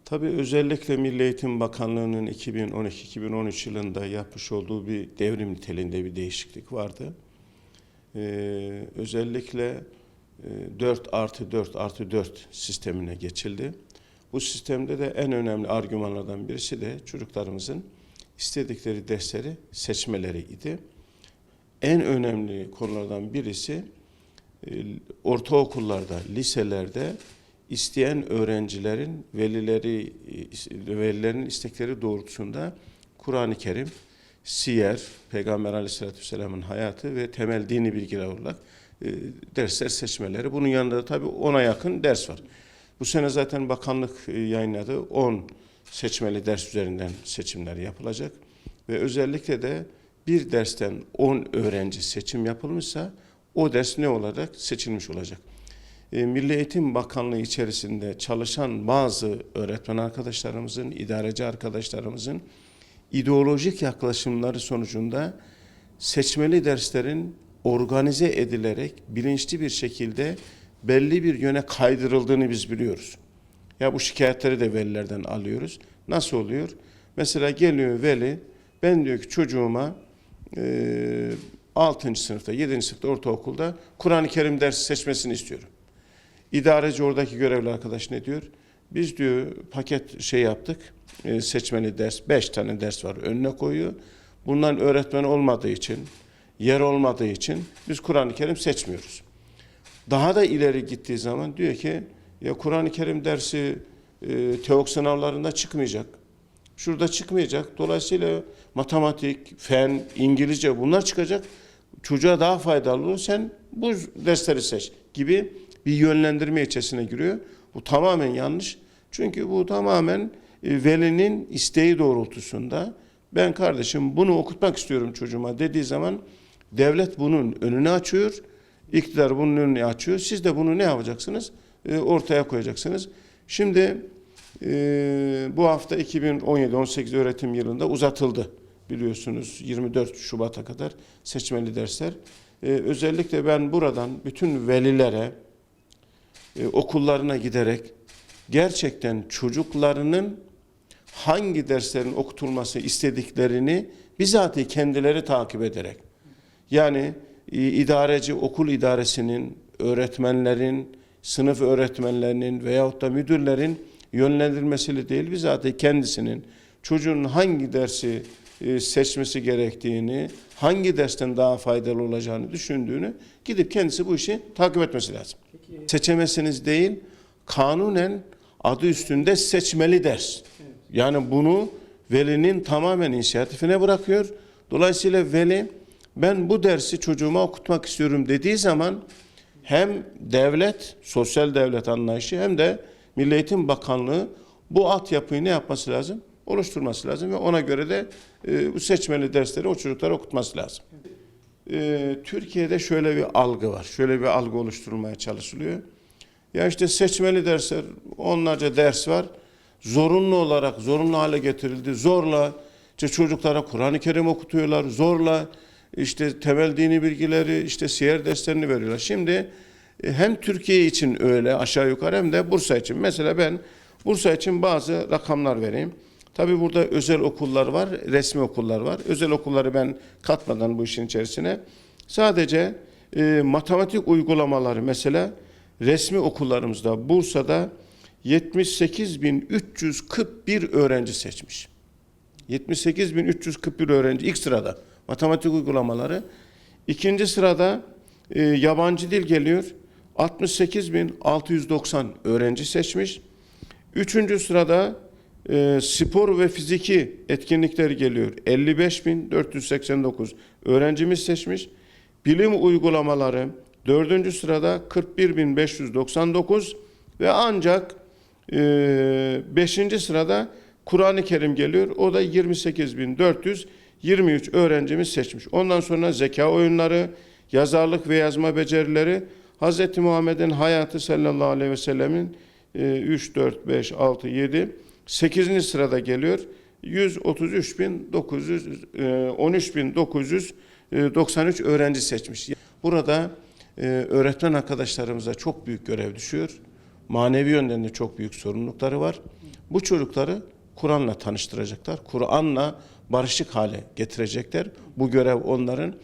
Tabii özellikle Milli Eğitim Bakanlığı'nın 2012-2013 yılında yapmış olduğu bir devrim niteliğinde bir değişiklik vardı. Özellikle 4+4+4 sistemine geçildi. Bu sistemde de en önemli argümanlardan birisi de çocuklarımızın istedikleri dersleri seçmeleriydi. En önemli konulardan birisi ortaokullarda, liselerde isteyen öğrencilerin velilerin istekleri doğrultusunda Kur'an-ı Kerim, siyer, Peygamber Aleyhisselatü Vesselam'ın hayatı ve temel dini bilgiler olarak dersler seçmeleri. Bunun yanında da tabii 10'a yakın ders var. Bu sene zaten bakanlık yayınladı. 10 seçmeli ders üzerinden seçimler yapılacak. Ve özellikle de bir dersten 10 öğrenci seçim yapılmışsa o ders ne olarak seçilmiş olacak. Milli Eğitim Bakanlığı içerisinde çalışan bazı öğretmen arkadaşlarımızın, idareci arkadaşlarımızın ideolojik yaklaşımları sonucunda seçmeli derslerin organize edilerek bilinçli bir şekilde belli bir yöne kaydırıldığını biz biliyoruz. Ya bu şikayetleri de velilerden alıyoruz. Nasıl oluyor? Mesela geliyor veli, ben diyor ki çocuğuma 6. sınıfta, 7. sınıfta ortaokulda Kur'an-ı Kerim dersi seçmesini istiyorum. İdareci oradaki görevli arkadaş ne diyor? Biz diyor paket yaptık, seçmeli ders, 5 tane ders var önüne koyuyor. Bundan öğretmen olmadığı için, yer olmadığı için biz Kur'an-ı Kerim seçmiyoruz. Daha da ileri gittiği zaman diyor ki ya Kur'an-ı Kerim dersi TEOK sınavlarında çıkmayacak. Şurada çıkmayacak. Dolayısıyla matematik, fen, İngilizce bunlar çıkacak. Çocuğa daha faydalı olur. Sen bu dersleri seç gibi bir yönlendirme içerisine giriyor. Bu tamamen yanlış. Çünkü bu tamamen velinin isteği doğrultusunda ben kardeşim bunu okutmak istiyorum çocuğuma dediği zaman devlet bunun önünü açıyor. İktidar bunun önünü açıyor. Siz de bunu ne yapacaksınız? Ortaya koyacaksınız. Şimdi bu hafta 2017-18 öğretim yılında uzatıldı. Biliyorsunuz 24 Şubat'a kadar seçmeli dersler. Özellikle ben buradan bütün velilere, okullarına giderek gerçekten çocuklarının hangi derslerin okutulması istediklerini bizatihi kendileri takip ederek, yani idareci, okul idaresinin, öğretmenlerin, sınıf öğretmenlerinin veyahut da müdürlerin yönlendirmesiyle değil, bizatihi kendisinin çocuğun hangi dersi seçmesi gerektiğini, hangi dersten daha faydalı olacağını düşündüğünü gidip kendisi bu işi takip etmesi lazım. Peki. Seçemezsiniz değil, kanunen adı üstünde seçmeli ders. Evet. Yani bunu velinin tamamen inisiyatifine bırakıyor. Dolayısıyla veli ben bu dersi çocuğuma okutmak istiyorum dediği zaman hem devlet, sosyal devlet anlayışı hem de Milli Eğitim Bakanlığı bu altyapıyı ne yapması lazım? Oluşturması lazım ve ona göre de bu seçmeli dersleri o çocuklara okutması lazım. Türkiye'de şöyle bir algı var. Şöyle bir algı oluşturulmaya çalışılıyor. Ya işte seçmeli dersler, onlarca ders var. Zorunlu hale getirildi. Zorla işte çocuklara Kur'an-ı Kerim okutuyorlar. Zorla işte temel dini bilgileri, işte siyer derslerini veriyorlar. Şimdi hem Türkiye için öyle aşağı yukarı hem de Bursa için. Mesela ben Bursa için bazı rakamlar vereyim. Tabii burada özel okullar var, resmi okullar var. Özel okulları ben katmadan bu işin içerisine sadece matematik uygulamaları mesela resmi okullarımızda Bursa'da 78.341 öğrenci seçmiş. 78.341 öğrenci ilk sırada matematik uygulamaları. İkinci sırada yabancı dil geliyor. 68.690 öğrenci seçmiş. Üçüncü sırada spor ve fiziki etkinlikler geliyor. 55.489 öğrencimiz seçmiş. Bilim uygulamaları dördüncü sırada 41.599 ve ancak beşinci sırada Kur'an-ı Kerim geliyor. O da 28.423 öğrencimiz seçmiş. Ondan sonra zeka oyunları, yazarlık ve yazma becerileri, Hz. Muhammed'in hayatı sallallahu aleyhi ve sellemin 3, 4, 5, 6, 7, 8. sırada geliyor. 13.993 öğrenci seçmiş. Burada öğretmen arkadaşlarımıza çok büyük görev düşüyor. manevi yönden de çok büyük sorumlulukları var. Bu çocukları Kur'an'la tanıştıracaklar. Kur'an'la barışık hale getirecekler. Bu görev onların.